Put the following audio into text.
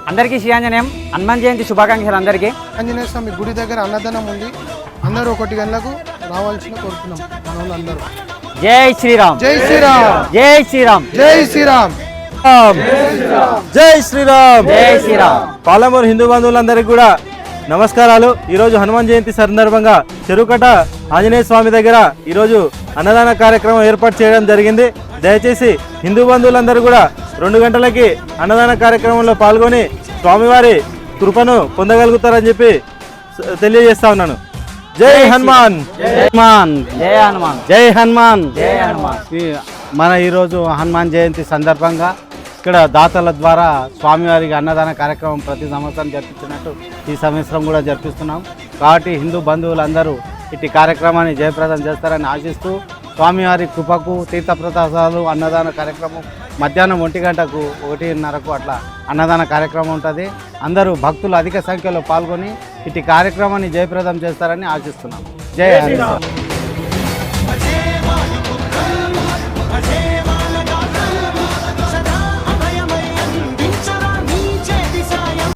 అందరికీ శ్రీ ఆంజనేయం హనుమాన్ జయంతి శుభాకాంక్షలు అందరికీ. ఆంజనేయ స్వామి గుడి దగ్గర అన్నదానం ఉంది. అందరూ 1 గంటలకు రావాల్సిన కోరుతున్నాం మన వాళ్ళందరూ. జై శ్రీరామ్, జై శ్రీరామ్, జై శ్రీరామ్, జై శ్రీరామ్, జై శ్రీరామ్, జై శ్రీరామ్. పాలమూరు హిందూ బంధువులందరికీ కూడా నమస్కారాలు. ఈరోజు హనుమాన్ జయంతి సందర్భంగా చెరుకట ఆంజనేయ స్వామి దగ్గర ఈరోజు అన్నదాన కార్యక్రమం ఏర్పాటు చేయడం జరిగింది. దయచేసి హిందూ బంధువులందరూ కూడా 2 గంటలకి అన్నదాన కార్యక్రమంలో పాల్గొని స్వామివారి కృపను పొందగలుగుతారని చెప్పి తెలియజేస్తా ఉన్నాను. జై హనుమాన్, హనుమాన్, జై హనుమాన్, జై హనుమాన్, జై హనుమాన్. మన ఈరోజు హనుమాన్ జయంతి సందర్భంగా ఇక్కడ దాతల ద్వారా స్వామివారికి అన్నదాన కార్యక్రమం ప్రతి సంవత్సరం జరిపించినట్టు ఈ సంవత్సరం కూడా జరిపిస్తున్నాం. కాబట్టి హిందూ బంధువులందరూ ఇటు కార్యక్రమాన్ని జయప్రదం చేస్తారని ఆశిస్తూ స్వామివారి కృపకు తీర్థప్రసాదాలు అన్నదాన కార్యక్రమం మధ్యాహ్నం 1 గంటకు 1:30కు అట్లా అన్నదాన కార్యక్రమం ఉంటుంది. అందరూ భక్తులు అధిక సంఖ్యలో పాల్గొని ఇటు కార్యక్రమాన్ని జయప్రదం చేస్తారని ఆశిస్తున్నాం. జై హనుమాన్.